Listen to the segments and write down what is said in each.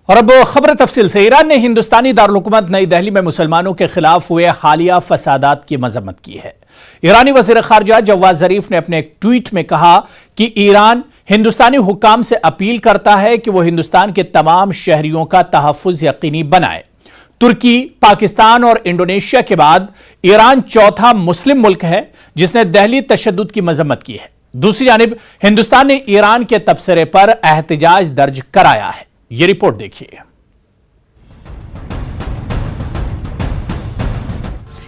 اور اب خبر تفصیل سے۔ ایران نے ہندوستانی دارالحکومت نئی دہلی میں مسلمانوں کے خلاف ہوئے حالیہ فسادات کی مذمت کی ہے۔ ایرانی وزیر خارجہ جواد ظریف نے اپنے ایک ٹویٹ میں کہا کہ ایران ہندوستانی حکام سے اپیل کرتا ہے کہ وہ ہندوستان کے تمام شہریوں کا تحفظ یقینی بنائے۔ ترکی، پاکستان اور انڈونیشیا کے بعد ایران چوتھا مسلم ملک ہے جس نے دہلی تشدد کی مذمت کی ہے۔ دوسری جانب ہندوستان نے ایران کے تبصرے پر احتجاج درج کرایا ہے۔ یہ رپورٹ دیکھیے۔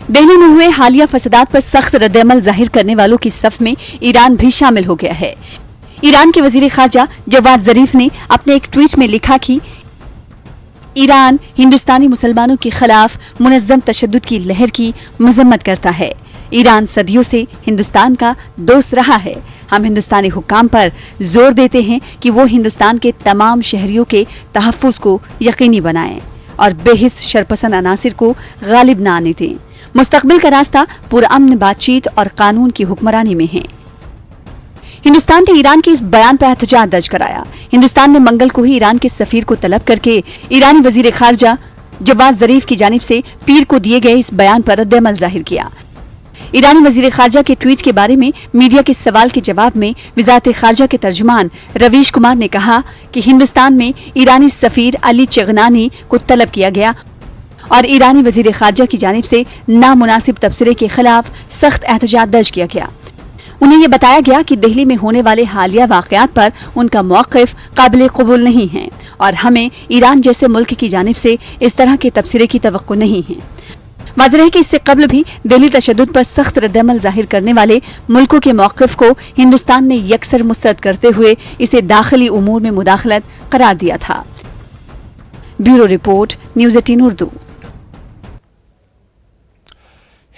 دہلی میں ہوئے حالیہ فسادات پر سخت ردعمل ظاہر کرنے والوں کی صف میں ایران بھی شامل ہو گیا ہے۔ ایران کے وزیر خارجہ جواد ظریف نے اپنے ایک ٹویٹ میں لکھا کہ ایران ہندوستانی مسلمانوں کے خلاف منظم تشدد کی لہر کی مذمت کرتا ہے۔ ایران صدیوں سے ہندوستان کا دوست رہا ہے۔ ہم ہندوستانی حکام پر زور دیتے ہیں کہ وہ ہندوستان کے تمام شہریوں کے تحفظ کو یقینی بنائیں اور بے حس شرپسند عناصر کو غالب نہ آنے دیں۔ مستقبل کا راستہ پرامن بات چیت اور قانون کی حکمرانی میں ہے۔ ہندوستان نے ایران کے اس بیان پر احتجاج درج کرایا۔ ہندوستان نے منگل کو ہی ایران کے سفیر کو طلب کر کے ایرانی وزیر خارجہ جواد ظریف کی جانب سے پیر کو دیے گئے اس بیان پر ردعمل ظاہر کیا۔ ایرانی وزیر خارجہ کے ٹویٹ کے بارے میں میڈیا کے سوال کے جواب میں وزارت خارجہ کے ترجمان رویش کمار نے کہا کہ ہندوستان میں ایرانی سفیر علی چغنانی کو طلب کیا گیا اور ایرانی وزیر خارجہ کی جانب سے نامناسب تبصرے کے خلاف سخت احتجاج درج کیا گیا۔ انہیں یہ بتایا گیا کہ دہلی میں ہونے والے حالیہ واقعات پر ان کا موقف قابل قبول نہیں ہے اور ہمیں ایران جیسے ملک کی جانب سے اس طرح کے تبصرے کی توقع نہیں ہے۔ واضح ہے کہ اس سے قبل بھی دہلی تشدد پر سخت ردعمل ظاہر کرنے والے ملکوں کے موقف کو ہندوستان نے یکسر مسترد کرتے ہوئے اسے داخلی امور میں مداخلت قرار دیا تھا۔ Bureau report, news 18 Urdu.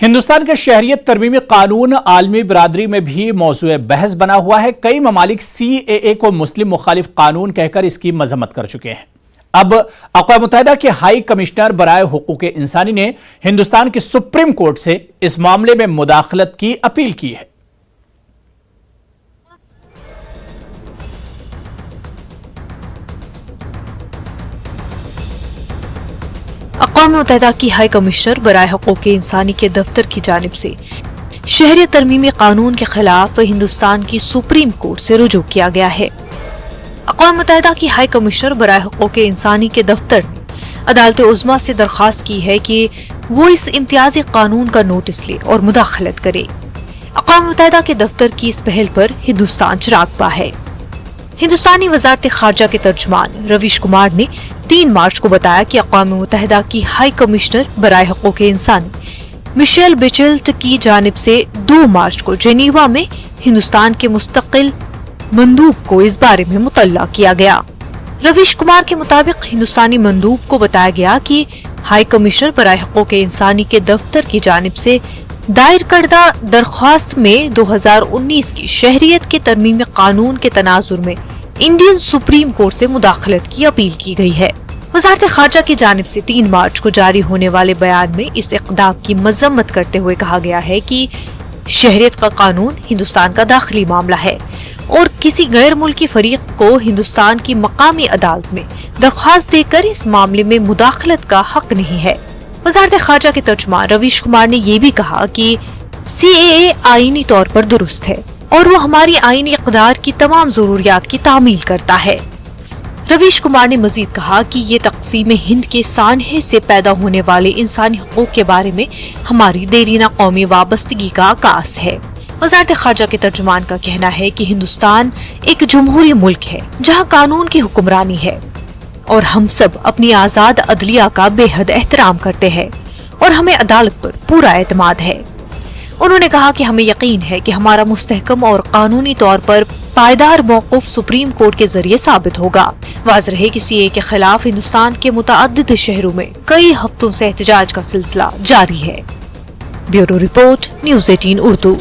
Hindustan کا شہریت ترمیمی قانون عالمی برادری میں بھی موضوع بحث بنا ہوا ہے۔ کئی ممالک CAA کو مسلم مخالف قانون کہہ کر اس کی مذمت کر چکے ہیں۔ اب اقوام متحدہ کے ہائی کمشنر برائے حقوق انسانی نے ہندوستان کی سپریم کورٹ سے اس معاملے میں مداخلت کی اپیل کی ہے۔ اقوام متحدہ کی ہائی کمشنر برائے حقوق انسانی کے دفتر کی جانب سے شہریت ترمیمی قانون کے خلاف ہندوستان کی سپریم کورٹ سے رجوع کیا گیا ہے۔ اقوام متحدہ کی ہائی کمشنر برائے حقوق انسانی کے دفتر نے عدالت عظمیٰ سے درخواست کی ہے کہ وہ اس امتیازی قانون کا نوٹس لے اور مداخلت کرے۔ اقوام متحدہ کے دفتر کی اس پہل پر ہندوستان چراغ پا ہے۔ ہندوستانی وزارت خارجہ کے ترجمان رویش کمار نے 3 مارچ کو بتایا کہ اقوام متحدہ کی ہائی کمشنر برائے حقوق انسانی مشیل بیچلٹ کی جانب سے 2 مارچ کو جنیوا میں ہندوستان کے مستقل مندوب کو اس بارے میں مطلع کیا گیا۔ رویش کمار کے مطابق ہندوستانی مندوب کو بتایا گیا کہ ہائی کمشنر برائے حقوق انسانی کے دفتر کی جانب سے دائر کردہ درخواست میں 2019 کی شہریت کے ترمیمی قانون کے تناظر میں انڈین سپریم کورٹ سے مداخلت کی اپیل کی گئی ہے۔ وزارت خارجہ کی جانب سے 3 مارچ کو جاری ہونے والے بیان میں اس اقدام کی مذمت کرتے ہوئے کہا گیا ہے کہ شہریت کا قانون ہندوستان کا داخلی معاملہ ہے اور کسی غیر ملکی فریق کو ہندوستان کی مقامی عدالت میں درخواست دے کر اس معاملے میں مداخلت کا حق نہیں ہے۔ وزارت خارجہ کے ترجمان رویش کمار نے یہ بھی کہا کہ CAA آئینی طور پر درست ہے اور وہ ہماری آئینی اقدار کی تمام ضروریات کی تعمیل کرتا ہے۔ رویش کمار نے مزید کہا کہ یہ تقسیم ہند کے سانحے سے پیدا ہونے والے انسانی حقوق کے بارے میں ہماری دیرینہ قومی وابستگی کا عکاس ہے۔ وزارت خارجہ کے ترجمان کا کہنا ہے کہ ہندوستان ایک جمہوری ملک ہے جہاں قانون کی حکمرانی ہے اور ہم سب اپنی آزاد عدلیہ کا بے حد احترام کرتے ہیں اور ہمیں عدالت پر پورا اعتماد ہے۔ انہوں نے کہا کہ ہمیں یقین ہے کہ ہمارا مستحکم اور قانونی طور پر پائیدار موقف سپریم کورٹ کے ذریعے ثابت ہوگا۔ واضح ہے کہ CAA کے خلاف ہندوستان کے متعدد شہروں میں کئی ہفتوں سے احتجاج کا سلسلہ جاری ہے۔ Bureau report, news 18 Urdu.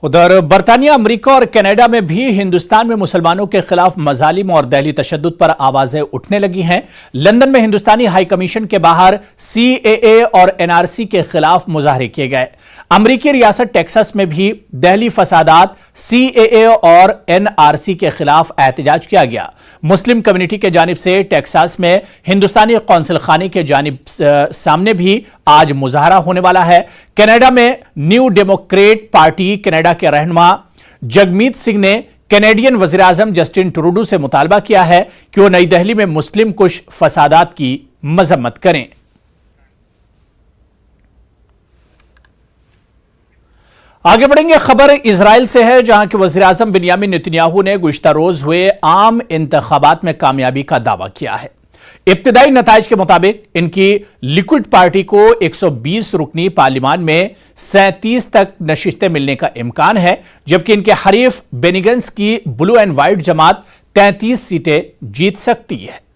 उधर बरतानिया, अमेरिका और कनाडा में भी हिंदुस्तान में मुसलमानों के खिलाफ मजालिम और दहली तशद्दुद पर आवाजें उठने लगी हैं। लंदन में हिंदुस्तानी हाई कमीशन के बाहर CAA और NRC के खिलाफ मुजाहरे किए गए। अमेरिकी रियासत टेक्सास में भी दहली फसादात, CAA और NRC के खिलाफ एहतजाज किया गया। मुस्लिम कम्युनिटी के जानिब से टेक्सास में हिंदुस्तानी कौंसिल खाने के जानिब सामने भी आज मुजाहरा होने वाला है। कनाडा में न्यू डेमोक्रेट पार्टी कनाडा के रहनुमा जगमीत सिंह ने कैनेडियन वजीर आजम जस्टिन ट्रूडो से मुतालबा किया है कि वो नई दिल्ली में मुस्लिम कुश फसादात की मजम्मत करें। आगे बढ़ेंगे, खबर इजराइल से है, जहां के वजीर आजम बिन्यामिन नेतन्याहू ने गुज़िश्ता रोज हुए आम इंतखाबात में कामयाबी का दावा किया है। इब्तिदाई नताइज के मुताबिक इनकी लिक्विड पार्टी को 120 रुकनी पार्लियामान में 37 तक नशिस्तें मिलने का इम्कान है, जबकि इनके हरीफ बेनी गैंट्स की ब्लू एंड व्हाइट जमात 33 सीटें जीत सकती है।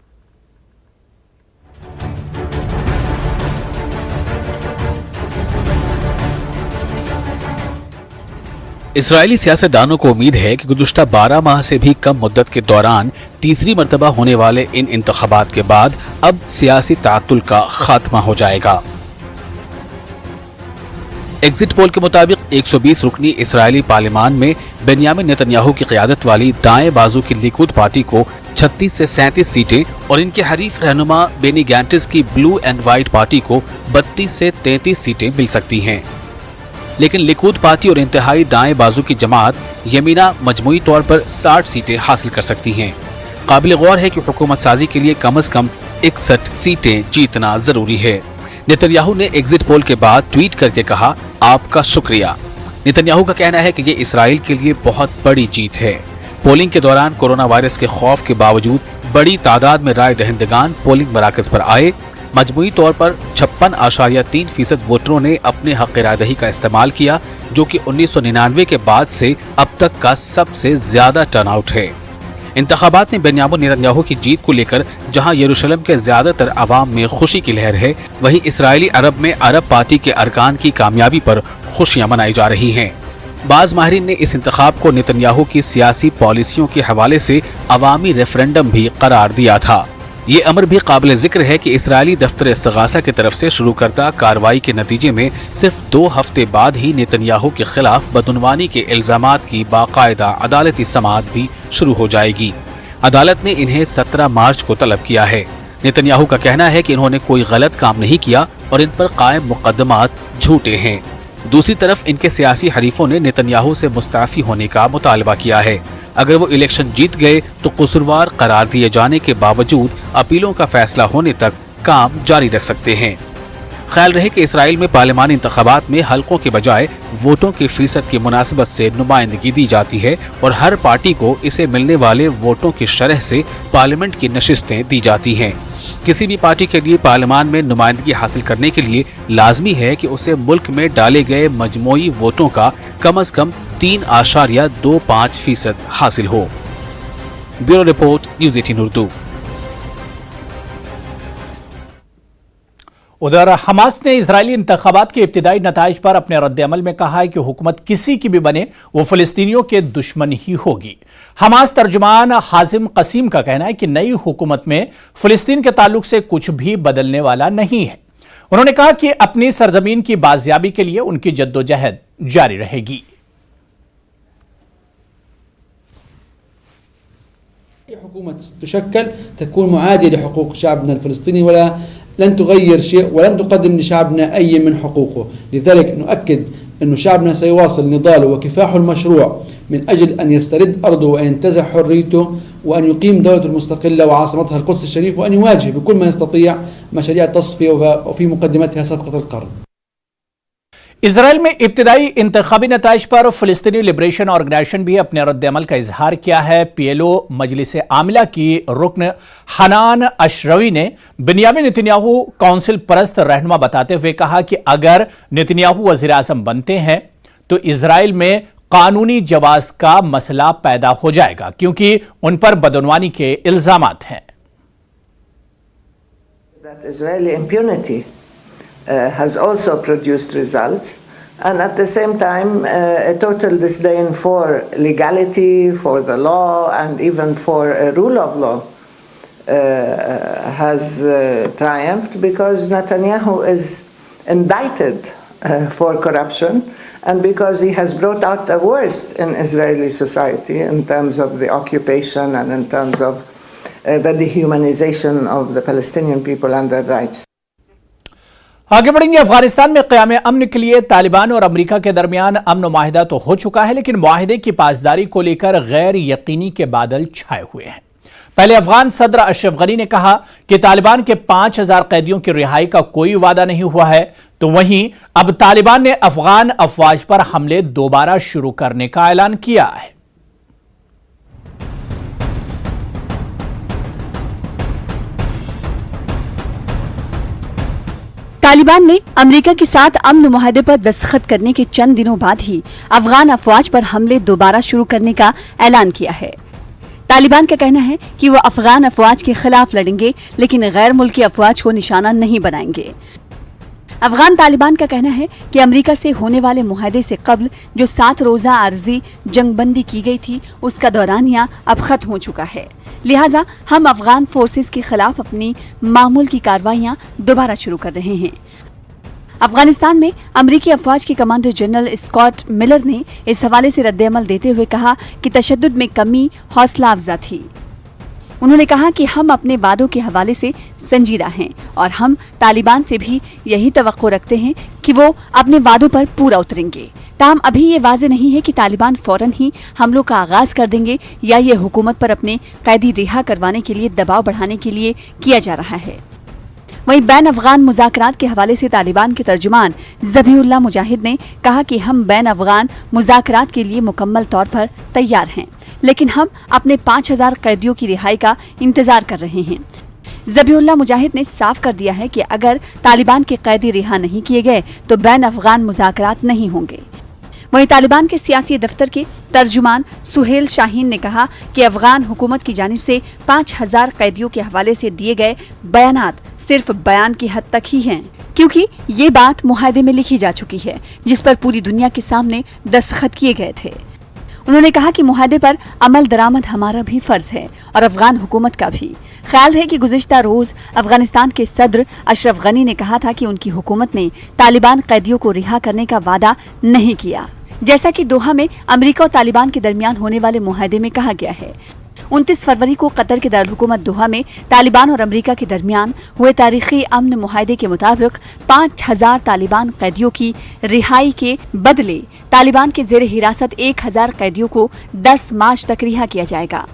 इसराइली सियासतदानों को उम्मीद है कि गुज़िश्ता 12 माह से भी कम मुद्दत के दौरान तीसरी मरतबा होने वाले इन इंतखाबात के बाद अब सियासी ताअत्तुल का खात्मा हो जाएगा। एग्जिट पोल के मुताबिक 120 रुकनी इसराइली पार्लियामान में बेन्यामिन नेतन्याहू की क़यादत वाली दाएं बाजू की लिक्विड पार्टी को 36 से 37 सीटें और इनके हरीफ रहनुमा बेनी गैंट्स की ब्लू एंड व्हाइट पार्टी को 32 से 33 सीटें मिल सकती हैं। लेकिन लिक्विड पार्टी और इंतहाई दाएं बाजू की जमात यमीना मजमूई तौर पर 60 सीटें हासिल कर सकती हैं। काबिल गौर है कि हुकूमत साजी के लिए कम से कम 61 सीटें जीतना जरूरी है। नेतन्याहू ने एग्जिट पोल के बाद ट्वीट करके कहा, आपका शुक्रिया। नेतन्याहू का कहना है कि ये इसराइल के लिए बहुत बड़ी जीत है। पोलिंग के दौरान कोरोना वायरस के खौफ के बावजूद बड़ी तादाद में राय दहिंदगान पोलिंग मराकज पर आए। मजमूई तौर पर 56.3% वोटरों ने अपने हक़ राय दही का इस्तेमाल किया, जो कि 1999 के बाद से अब तक का सबसे ज्यादा टर्नआउट है। इंतखाबात में बेन्यामिन नेतन्याहू की जीत को लेकर जहां यरूशलेम के ज्यादातर अवाम में खुशी की लहर है, वहीं इसराइली अरब में अरब पार्टी के अरकान की कामयाबी पर खुशियां मनाई जा रही हैं। बाज़ माहिरीन ने इस इंतखाब को नेतन्याहू की सियासी पॉलिसियों के हवाले से अवामी रेफरेंडम भी करार दिया था। ये अमर भी काबिल जिक्र है कि इसराइली दफ्तर इस्तिगासा की तरफ से शुरू करदा कार्रवाई के नतीजे में सिर्फ 2 हफ्ते बाद ही नेतन्याहू के खिलाफ बदउनवानी के इल्जामात की बाकायदा अदालती समाअत भी शुरू हो जाएगी। अदालत ने इन्हें 17 मार्च को तलब किया है। नेतन्याहू का कहना है कि इन्होंने कोई गलत काम नहीं किया और इन पर कायम मुकदमात झूठे हैं। दूसरी तरफ इनके सियासी हरीफों ने नेतन्याहू से मुस्ताफी होने का मुतालबा किया है। अगर वो इलेक्शन जीत गए तो कसूरवार करार दिए जाने के बावजूद अपीलों का फैसला होने तक काम जारी रख सकते हैं। ख्याल रहे कि इसराइल में पार्लियामानी इंतखाबात में हलकों के बजाय वोटों की फीसद की मुनासिबत से नुमाइंदगी दी जाती है और हर पार्टी को इसे मिलने वाले वोटों की शरह से पार्लियामेंट की नशिस्तें दी जाती हैं। किसी भी पार्टी के लिए पार्लियामान में नुमाइंदगी हासिल करने के लिए लाजमी है कि उसे मुल्क में डाले गए मजमूई वोटों का कम से कम 3.25% हासिल हो। Bureau report, news 18 Urdu. उधर हमास ने इजरायली इंतखाबात के इब्तिदाई नताइज पर अपने रद्द-ए-अमल में कहा है कि हुकूमत किसी की भी बने वो फिलिस्तीनियों के दुश्मन ही होगी। हमास तर्जुमान हाजिम कसीम का कहना है कि नई हुकूमत में फिलिस्तीन के ताल्लुक से कुछ भी बदलने वाला नहीं है। उन्होंने कहा कि अपनी सरजमीन की बाजियाबी के लिए उनकी जद्दोजहद जारी रहेगी। حكومة تشكل تكون معادية لحقوق شعبنا الفلسطيني لن تغير شيء ولن تقدم لشعبنا أي من حقوقه. لذلك نؤكد أن شعبنا سيواصل نضاله وكفاحه المشروع من أجل أن يسترد أرضه وأن ينتزع حريته وأن يقيم دولته المستقلة وعاصمتها القدس الشريف وأن يواجه بكل ما يستطيع مشاريع التصفية وفي مقدمتها صفقة القرن. इजराइल में इब्तिदाई इंतखाबी नताइज पर फिलिस्तीनी लिबरेशन ऑर्गेनाइजेशन भी अपने रद्द-ए-अमल का इजहार किया है। PLO मजलिस आमिला की रुकन हनान अशरवी ने बिन्यामिन नेतन्याहू काउंसिल परस्त रहनुमा बताते हुए कहा कि अगर नेतन्याहू वजीर आजम बनते हैं तो इजराइल में कानूनी जवाज का मसला पैदा हो जाएगा, क्योंकि उन पर बदउनवानी के इल्जामात हैं। That Israeli impunity has also produced results. and at the same time a total disdain for legality, for the law, and even for a rule of law has triumphed, because Netanyahu is indicted for corruption, and because he has brought out the worst in Israeli society in terms of the occupation and in terms of the dehumanization of the Palestinian people and their rights. आगे बढ़ेंगे। अफगानिस्तान में क़याम अमन के लिए तालिबान और America के दरमियान अमन माहिदा तो हो चुका है, लेकिन माहिदे की पासदारी को लेकर गैर यकीनी के बादल छाए हुए हैं। पहले अफगान सदर अशरफ गनी ने कहा कि तालिबान के 5000 कैदियों की रिहाई का कोई वादा नहीं हुआ है, तो वहीं अब तालिबान ने अफगान अफवाज पर हमले दोबारा शुरू करने का ऐलान किया है। तालिबान ने अमेरिका के साथ अमन मुआहदे पर दस्तखत करने के चंद दिनों बाद ही अफगान अफवाज पर हमले दोबारा शुरू करने का ऐलान किया है। तालिबान का कहना है कि वो अफगान अफवाज के खिलाफ लड़ेंगे, लेकिन गैर मुल्की अफवाज को निशाना नहीं बनाएंगे। अफगान तालिबान का कहना है कि अमेरिका से होने वाले मुआहदे से कबल जो 7 रोजा आर्जी जंगबंदी की गई थी, उसका दौरानिया अब खत्म हो चुका है, लिहाजा हम अफगान फोर्सेस के खिलाफ अपनी मामूल की कार्रवाइयां दोबारा शुरू कर रहे हैं। अफगानिस्तान में अमेरिकी अफवाज के कमांडर जनरल स्कॉट मिलर ने इस हवाले से रद्द-ए-अमल देते हुए कहा कि तशद्दुद में कमी हौसला अफजा थी। उन्होंने कहा कि हम अपने वादों के हवाले से संजीदा हैं और हम तालिबान से भी यही तवक्को रखते हैं कि वो अपने वादों पर पूरा उतरेंगे। ताहम अभी ये वाज़ेह नहीं है कि तालिबान फौरन ही हमलों का आगाज कर देंगे या ये हुकूमत पर अपने कैदी रिहा करवाने के लिए दबाव बढ़ाने के लिए किया जा रहा है। वहीं बैन अफगान मुज़ाकरात के हवाले से तालिबान के तर्जुमान ज़बीहुल्लाह मुजाहिद ने कहा कि हम बैन अफगान मुज़ाकरात के लिए मुकम्मल तौर पर तैयार हैं, लेकिन हम अपने 5000 कैदियों की रिहाई का इंतजार कर रहे हैं। ज़बीहुल्लाह मुजाहिद ने साफ कर दिया है कि अगर तालिबान के कैदी रिहा नहीं किए गए तो बैन अफगान मुज़ाकरात नहीं होंगे। वहीं तालिबान के सियासी दफ्तर के तर्जुमान सुहेल शाहीन ने कहा कि अफगान हुकूमत की जानिब से 5000 कैदियों के हवाले से दिए गए बयानात सिर्फ बयान की हद तक ही हैं, क्योंकि ये बात मुआहदे में लिखी जा चुकी है जिस पर पूरी दुनिया के सामने दस्तखत किए गए थे। उन्होंने कहा कि मुआहदे पर अमल दरामद हमारा भी फर्ज है और अफगान हुकूमत का भी। ख्याल है कि गुज़िश्ता रोज अफगानिस्तान के सदर अशरफ गनी ने कहा था कि उनकी हुकूमत ने तालिबान कैदियों को रिहा करने का वादा नहीं किया, जैसा कि दोहा में अमेरिका और तालिबान के दरमियान होने वाले मुआहदे में कहा गया है। 29 फरवरी को कतर के दारुल हुकूमत दोहा में तालिबान और अमेरिका के दरमियान हुए तारीखी अमन मुआहदे के मुताबिक 5000 तालिबान कैदियों की रिहाई के बदले तालिबान के जेर हिरासत 1000 कैदियों को 10 मार्च तक रिहा किया जाएगा।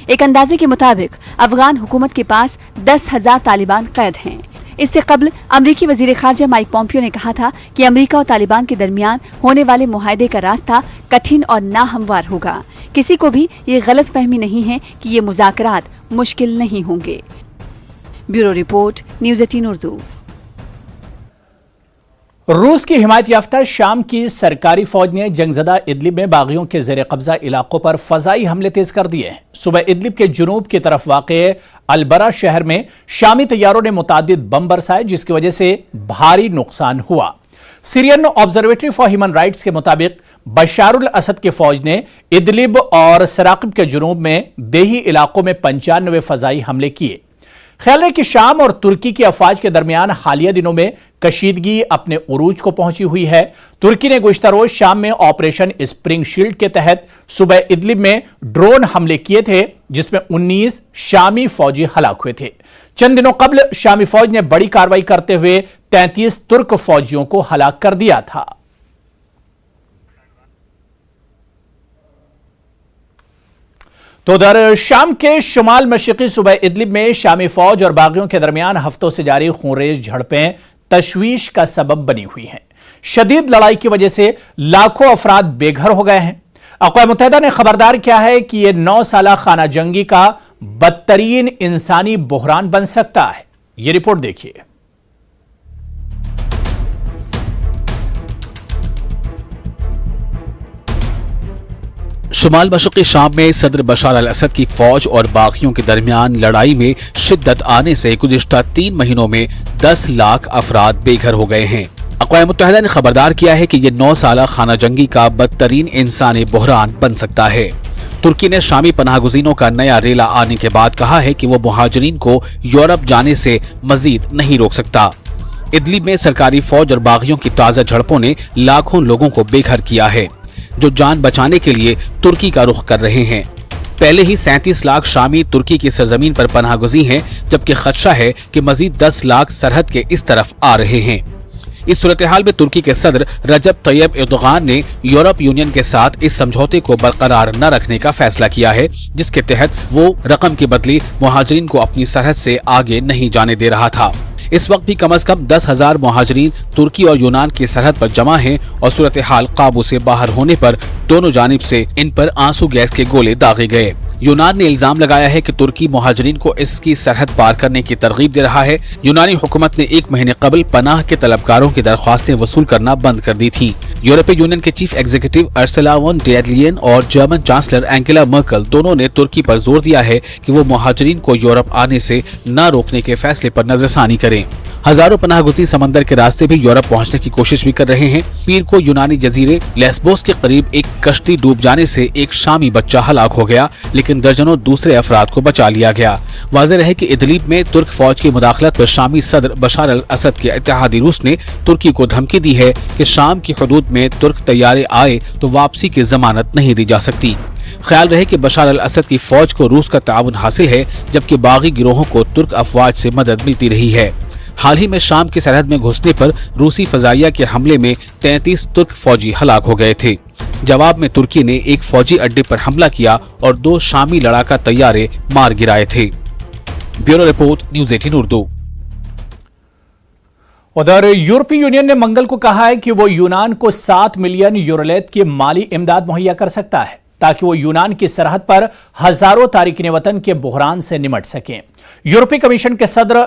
एक अंदाजे के मुताबिक अफगान हुकूमत के पास 10,000 तालिबान कैद हैं। इससे कबल अमरीकी वजीर खारजा माइक पॉम्पियो ने कहा था कि अमेरिका और तालिबान के दरमियान होने वाले मुआहदे का रास्ता कठिन और नाहमवार होगा। किसी को भी ये गलत फहमी नहीं है कि ये मुज़ाकरात मुश्किल नहीं होंगे। Bureau report, news 18 Urdu. रूस की हिमायत याफ्ता शाम की सरकारी फौज ने जंगजदा इदलिब में बागियों के जेर कब्जा इलाकों पर फजाई हमले तेज कर दिए हैं। सुबह इदलिब के जुनूब की तरफ वाक़े अलबरा शहर में शामी तैयारों ने मुतादिद बम बरसाए, जिसकी वजह से भारी नुकसान हुआ। Syrian observatory for human rights के मुताबिक बशारुल असद की फौज ने इदलिब और सराकिब के जुनूब में देही इलाकों में 95 फजाई हमले किए। ख्याल है कि शाम और तुर्की की अफवाज के दरमियान हालिया दिनों में कशीदगी अपने उरूज को पहुंची हुई है। तुर्की ने गुज़िश्ता रोज शाम में ऑपरेशन स्प्रिंग शील्ड के तहत सुबह इदलिब में ड्रोन हमले किए थे, जिसमें 19 शामी फौजी हलाक हुए थे। चंद दिनों कबल शामी फौज ने बड़ी कार्रवाई करते हुए 33 तुर्क फौजियों को हलाक कर दिया था। तो उधर शाम के शुमाल मशरक़ी सुबह इदलिब में शामी फौज और बागियों के दरमियान हफ्तों से जारी खूनरेज झड़पें तशवीश का सबब बनी हुई हैं। शदीद लड़ाई की वजह से लाखों अफराद बेघर हो गए हैं। अक़वाम मुत्तहिदा ने खबरदार किया है कि यह 9 साला खाना जंगी का बदतरीन इंसानी बहरान बन सकता है। यह रिपोर्ट देखिए। शुमाल मशरक़ी शाम में सदर बशार अल असद की फौज और बागियों के दरमियान लड़ाई में शिद्दत आने से गुज़िश्ता 3 महीनों में 10 लाख अफराद बेघर हो गए हैं। اقوام متحدہ نے خبردار کیا ہے کہ یہ 9 سالہ خانہ جنگی کا بدترین انسانی بحران بن سکتا ہے۔ ترکی نے شامی پناہ گزینوں کا نیا ریلا آنے کے بعد کہا ہے کہ وہ مہاجرین کو یورپ جانے سے مزید نہیں روک سکتا۔ ادلب میں سرکاری فوج اور باغیوں کی تازہ جھڑپوں نے لاکھوں لوگوں کو بے گھر کیا ہے، جو جان بچانے کے لیے ترکی کا رخ کر رہے ہیں۔ پہلے ہی 37 لاکھ شامی ترکی کی سرزمین پر پناہ گزین ہیں، جبکہ خدشہ ہے کہ مزید 10 لاکھ سرحد کے اس طرف آ رہے ہیں۔ اس صورتحال میں ترکی کے صدر رجب طیب ایردوغان نے یورپ یونین کے ساتھ اس سمجھوتے کو برقرار نہ رکھنے کا فیصلہ کیا ہے، جس کے تحت وہ رقم کے بدلے مہاجرین کو اپنی سرحد سے آگے نہیں جانے دے رہا تھا۔ اس وقت بھی کم از کم 10,000 مہاجرین ترکی اور یونان کی سرحد پر جمع ہیں اور صورتحال قابو سے باہر ہونے پر دونوں جانب سے ان پر آنسو گیس کے گولے داغے گئے۔ یونان نے الزام لگایا ہے کہ ترکی مہاجرین کو اس کی سرحد پار کرنے کی ترغیب دے رہا ہے۔ یونانی حکومت نے 1 مہینے قبل پناہ کے طلبکاروں کی درخواستیں وصول کرنا بند کر دی تھیں۔ یورپی یونین کے چیف ایگزیکٹو ارسلا ون ڈیر لیئن اور جرمن چانسلر اینگلا مرکل دونوں نے ترکی پر زور دیا ہے کہ وہ مہاجرین کو یورپ آنے سے نہ روکنے کے فیصلے پر نظر ثانی کریں۔ ہزاروں پناہ گزین سمندر کے راستے بھی یورپ پہنچنے کی کوشش بھی کر رہے ہیں۔ پیر کو یونانی جزیرے لیسبوس کے قریب ایک کشتی ڈوب جانے سے ایک شامی بچہ ہلاک ہو گیا، لیکن درجنوں دوسرے افراد کو بچا لیا گیا۔ واضح رہے کہ ادلیب میں ترک فوج کی مداخلت پر شامی صدر بشار الاسد کے اتحادی روس نے ترکی کو دھمکی دی ہے کہ شام کی حدود میں ترک طیارے آئے تو واپسی کی ضمانت نہیں دی جا سکتی۔ خیال رہے کہ بشار الاسد کی فوج کو روس کا تعاون حاصل ہے، جبکہ باغی گروہوں کو ترک افواج سے مدد ملتی رہی ہے۔ حال ہی میں شام کی سرحد میں گھسنے پر روسی فضائیہ کے حملے میں 33 ترک فوجی ہلاک ہو گئے تھے۔ جواب میں ترکی نے ایک فوجی اڈے پر حملہ کیا اور 2 شامی لڑاکا طیارے مار گرائے تھے۔ Bureau report news 18 Urdu. ادھر یورپی یونین نے منگل کو کہا ہے کہ وہ یونان کو 7 ملین یورولیت کی مالی امداد مہیا کر سکتا ہے تاکہ وہ یونان کی سرحد پر ہزاروں تارکین وطن کے بحران سے نمٹ سکیں۔ یورپی کمیشن کے صدر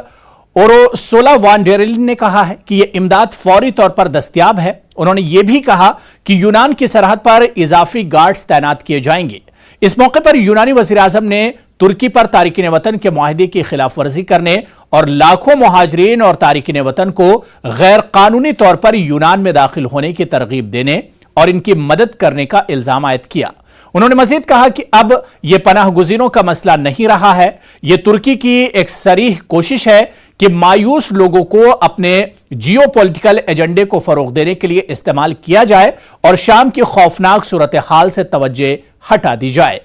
اورسولا وان ڈیر لیئن نے کہا ہے کہ یہ امداد فوری طور پر دستیاب ہے۔ انہوں نے یہ بھی کہا کہ یونان کی سرحد پر اضافی گارڈز تعینات کیے جائیں گے۔ اس موقع پر یونانی وزیر اعظم نے ترکی پر تارکین وطن کے معاہدے کی خلاف ورزی کرنے اور لاکھوں مہاجرین اور تارکین وطن کو غیر قانونی طور پر یونان میں داخل ہونے کی ترغیب دینے اور ان کی مدد کرنے کا الزام عائد کیا۔ انہوں نے مزید کہا کہ اب یہ پناہ گزینوں کا مسئلہ نہیں رہا ہے، یہ ترکی کی ایک صریح کوشش ہے کہ مایوس لوگوں کو اپنے جیو پولیٹیکل ایجنڈے کو فروغ دینے کے لیے استعمال کیا جائے اور شام کی خوفناک صورتحال سے توجہ ہٹا دی جائے۔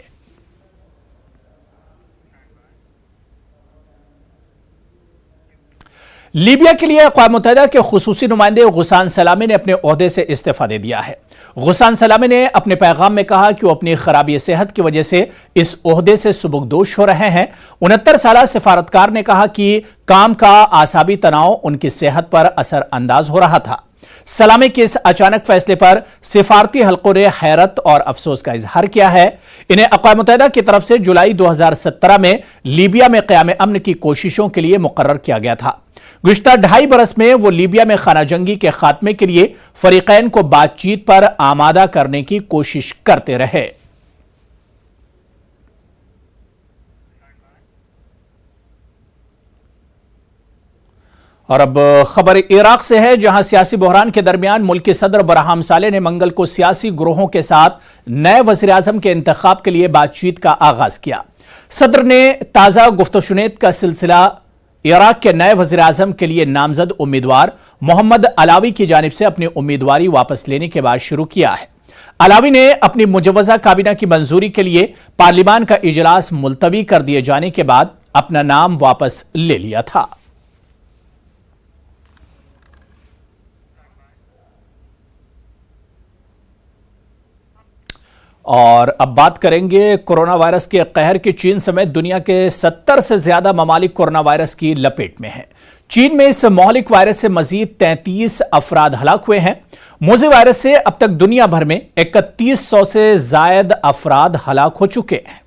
لیبیا کے لیے اقوام متحدہ کے خصوصی نمائندے غسان سلامے نے اپنے عہدے سے استعفیٰ دے دیا ہے۔ غسان سلامے نے اپنے پیغام میں کہا کہ وہ اپنی خرابی صحت کی وجہ سے اس عہدے سے سبکدوش ہو رہے ہیں۔ 69 سالہ سفارتکار نے کہا کہ کام کا اعصابی تناؤ ان کی صحت پر اثر انداز ہو رہا تھا۔ سلامے کے اس اچانک فیصلے پر سفارتی حلقوں نے حیرت اور افسوس کا اظہار کیا ہے۔ انہیں اقوام متحدہ کی طرف سے جولائی 2017 میں لیبیا میں قیام امن کی کوششوں کے لیے مقرر کیا گیا تھا۔ گزشتہ 2.5 برس میں وہ لیبیا میں خانہ جنگی کے خاتمے کے لیے فریقین کو بات چیت پر آمادہ کرنے کی کوشش کرتے رہے۔ اور اب خبر عراق سے ہے، جہاں سیاسی بحران کے درمیان ملکی صدر برہام صالح نے منگل کو سیاسی گروہوں کے ساتھ نئے وزیر اعظم کے انتخاب کے لیے بات چیت کا آغاز کیا۔ صدر نے تازہ گفت و شنید کا سلسلہ عراق کے نئے وزیر اعظم کے لیے نامزد امیدوار محمد علاوی کی جانب سے اپنی امیدواری واپس لینے کے بعد شروع کیا ہے۔ علاوی نے اپنی مجوزہ کابینہ کی منظوری کے لیے پارلیمان کا اجلاس ملتوی کر دیے جانے کے بعد اپنا نام واپس لے لیا تھا۔ اور اب بات کریں گے کورونا وائرس کے قہر کی۔ چین سمیت دنیا کے 70 سے زیادہ ممالک کورونا وائرس کی لپیٹ میں ہیں۔ چین میں اس مہلک وائرس سے مزید 33 افراد ہلاک ہوئے ہیں۔ موذی وائرس سے اب تک دنیا بھر میں 3100 سے زائد افراد ہلاک ہو چکے ہیں۔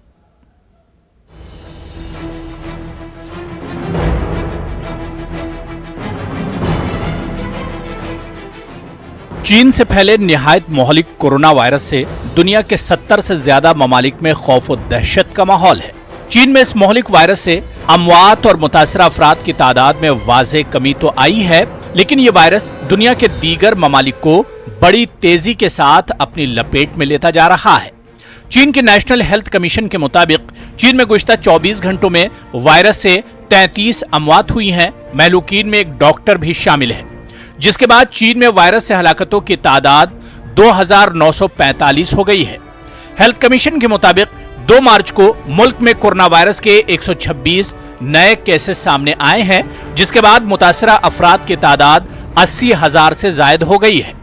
چین سے پھیلے نہایت مہلک کورونا وائرس سے دنیا کے 70 سے زیادہ ممالک میں خوف و دہشت کا ماحول ہے۔ چین میں اس مہلک وائرس سے اموات اور متاثرہ افراد کی تعداد میں واضح کمی تو آئی ہے، लेकिन ये वायरस दुनिया के दीगर ममालिक को बड़ी तेजी के साथ अपनी लपेट में लेता जा रहा है। चीन के नेशनल हेल्थ कमीशन के मुताबिक चीन में गुज़िश्ता 24 घंटों में वायरस से 33 अमवात हुई हैं। महलूकीन में एक डॉक्टर भी शामिल है, जिसके बाद चीन में वायरस से हलाकतों की तादाद 2945 हो गई है। हेल्थ कमीशन के मुताबिक 2 मार्च को मुल्क में कोरोना वायरस के 126 नए केसेस सामने आए हैं, जिसके बाद मुतासरा अफराद की तादाद 80,000 से जायद हो गई है,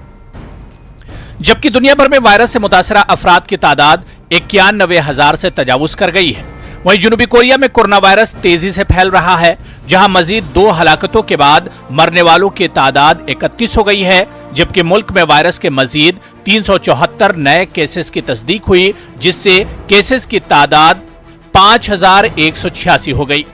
जबकि दुनिया भर में वायरस से मुतासरा अफराद की तादाद 91,000 से तजावुज कर गई है। वहीं जनूबी कोरिया में कोरोना वायरस तेजी से फैल रहा है, जहां मजीद 2 हलाकतों के बाद मरने वालों की तादाद 31 हो गई है, जबकि मुल्क में वायरस के मजीद 374 नए केसेस की तस्दीक हुई, जिससे केसेस की तादाद 5,186 हो गई।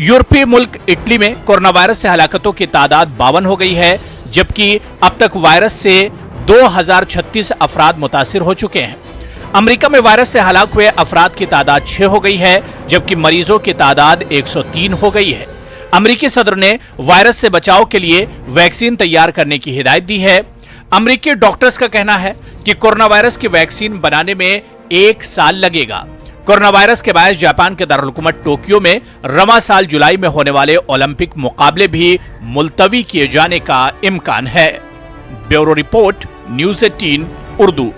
यूरोपीय मुल्क इटली में कोरोना वायरस से हलाकतों की तादाद 52 हो गई है, जबकि अब तक वायरस से 2036 अफराद मुतासिर हो चुके हैं। अमेरिका में वायरस से हलाक हुए अफराद की तादाद 6 हो गई है, जबकि मरीजों की तादाद 103 हो गई है। अमेरिकी सदर ने वायरस से बचाव के लिए वैक्सीन तैयार करने की हिदायत दी है। अमेरिकी डॉक्टर्स का कहना है कि कोरोना वायरस की वैक्सीन बनाने में 1 साल लगेगा। कोरोना वायरस के बायस जापान के दारुल-हुकूमत टोक्यो में रवां साल जुलाई में होने वाले ओलंपिक मुकाबले भी मुलतवी किए जाने का इम्कान है। Bureau report, news 18 Urdu.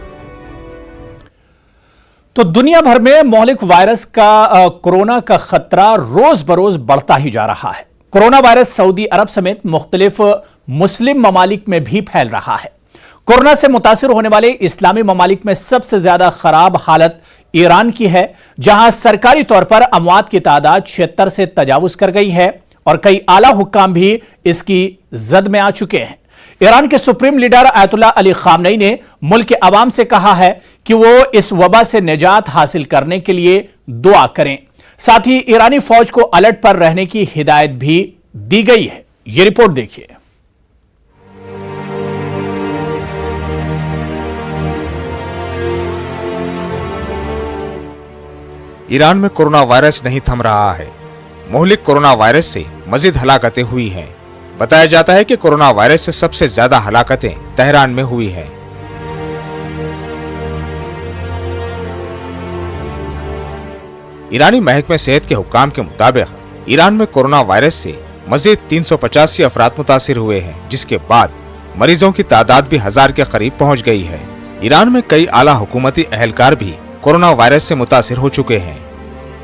तो दुनिया भर में मौलिक वायरस का कोरोना का खतरा रोज बरोज बढ़ता ही जा रहा है। कोरोना वायरस सऊदी अरब समेत मुख्तलिफ मुस्लिम ममालिक में भी फैल रहा है। कोरोना से मुतासिर होने वाले इस्लामी ममालिक में सबसे ज्यादा खराब हालत ईरान की है, जहां सरकारी तौर पर अमवात की तादाद 76 से तजावुज कर गई है और कई आला हुक्काम भी इसकी जद में आ चुके हैं। ईरान के supreme leader Ayatollah Ali Khamenei ने मुल्क के अवाम से कहा है कि वो इस वबा से निजात हासिल करने के लिए दुआ करें। साथ ही ईरानी फौज को अलर्ट पर रहने की हिदायत भी दी गई है। ये रिपोर्ट देखिए। ईरान में कोरोना वायरस नहीं थम रहा है। मोहलिक कोरोना वायरस से मजीद हलाकतें हुई हैं। बताया जाता है कि कोरोना वायरस से सबसे ज्यादा हलाकतें तेहरान में हुई हैं। ईरानी महकमे सेहत के हुक्काम के मुताबिक ईरान में कोरोना वायरस से मजीद 385 अफराद मुतासिर हुए हैं, जिसके बाद मरीजों की तादाद भी 1000 के करीब पहुंच गई है। ईरान में कई आला हुकूमती अहलकार भी कोरोना वायरस से मुतासिर हो चुके हैं।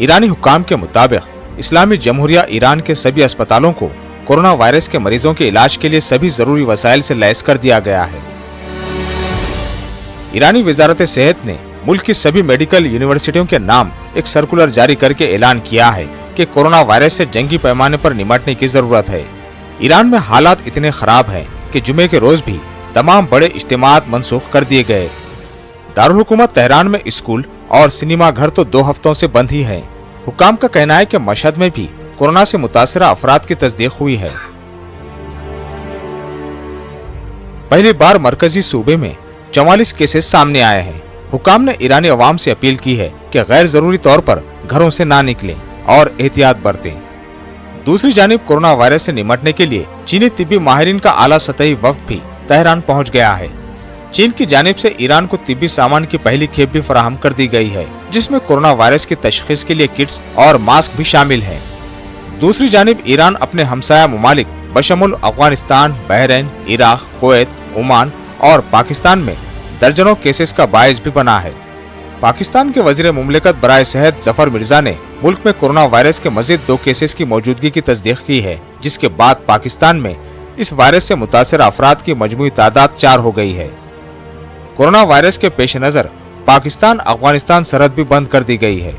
ईरानी हुक्काम के मुताबिक इस्लामी जमहूरिया ईरान के सभी अस्पतालों को कोरोना वायरस के मरीजों के इलाज के लिए सभी जरूरी वसाइल से लैस कर दिया गया है। ईरानी वजारत सेहत ने मुल्क की सभी मेडिकल यूनिवर्सिटियों के नाम एक सर्कुलर जारी करके ऐलान किया है कि कोरोना वायरस से जंगी पैमाने पर निपटने की जरूरत है। ईरान में हालात इतने खराब हैं कि जुमे के रोज भी तमाम बड़े इज्तिमात मनसूख कर दिए गए। दारुल हुकूमत तेहरान में स्कूल और सिनेमा घर तो 2 हफ्तों से बंद ही हैं। हुक्काम का कहना है कि मशहद में भी कोरोना से मुतासरा अफराद की तस्दीक हुई है। पहली बार मरकजी सूबे में 44 केसेस सामने आए हैं। हुक्काम ने ईरानी अवाम से अपील की है कि गैर जरूरी तौर पर घरों से ना निकलें और एहतियात बरतें। दूसरी जानिब कोरोना वायरस से निपटने के लिए चीनी तिब्बी माहिरीन का आला सतही वफ्द भी तेहरान पहुंच गया है। चीन की जानिब से ईरान को तिब्बी सामान की पहली खेप भी फराहम कर दी गई है, जिसमें कोरोना वायरस की तशखीस के लिए किट्स और मास्क भी शामिल हैं। दूसरी जानिब ईरान अपने हमसाया ममालिक बशमुल Afghanistan, Bahrain, Iraq, Kuwait, Oman और पाकिस्तान में दर्जनों केसेस का बायस भी बना है। पाकिस्तान के वजीर मुमलिकत बराए सेहत जफर मिर्जा ने मुल्क में कोरोना वायरस के मजीद 2 केसेस की मौजूदगी की तस्दीक की है, जिसके बाद पाकिस्तान में इस वायरस से मुतासर अफराद की मजमूई तादाद 4 हो गई है। कोरोना वायरस के पेश नजर पाकिस्तान अफगानिस्तान सरहद भी बंद कर दी गई है।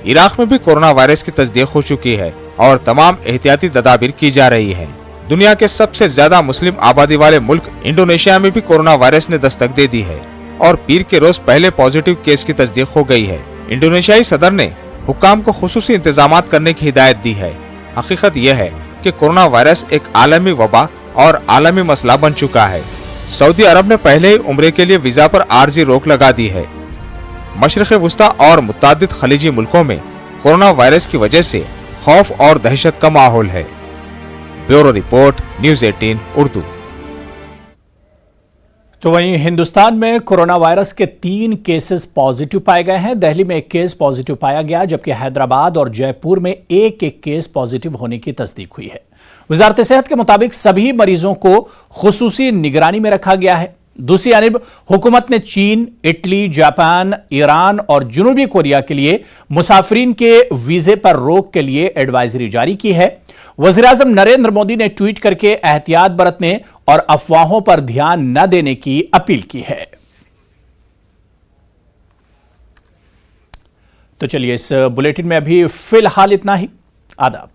इराक में भी कोरोना वायरस की तस्दीक हो चुकी है और तमाम एहतियाती तदाबीर की जा रही है। दुनिया के सबसे ज्यादा मुस्लिम आबादी वाले मुल्क इंडोनेशिया में भी कोरोना वायरस ने दस्तक दे दी है और पीर के रोज पहले पॉजिटिव केस की तस्दीक हो गई है। इंडोनेशियाई सदर ने हुक्काम को खुसूसी इंतजामात करने की हिदायत दी है। हकीकत यह है कि कोरोना वायरस एक आलमी वबा और आलमी मसला बन चुका है। सऊदी अरब ने पहले ही उम्रे के लिए वीजा पर आर्जी रोक लगा दी है। मशरिक़ वुस्ता और मुतादिद खलीजी मुल्कों में कोरोना वायरस की वजह से खौफ और दहशत का माहौल है। Bureau report, news 18 Urdu. तो वहीं हिंदुस्तान में कोरोना वायरस के 3 केसेस पॉजिटिव पाए गए हैं। दिल्ली में 1 केस पॉजिटिव पाया गया, जबकि हैदराबाद और जयपुर में एक केस पॉजिटिव होने की तस्दीक हुई है। वजारत सेहत के मुताबिक सभी मरीजों को खुसूसी निगरानी में रखा गया है। दूसरी जानब हुकूमत ने चीन, इटली, जापान, ईरान और जनूबी कोरिया के लिए मुसाफरीन के वीजे पर रोक के लिए एडवाइजरी जारी की है। वज़ीर-ए-आज़म नरेंद्र मोदी ने ट्वीट करके एहतियात बरतने और अफवाहों पर ध्यान न देने की अपील की है। तो चलिए, इस बुलेटिन में अभी फिलहाल इतना ही। आदाब।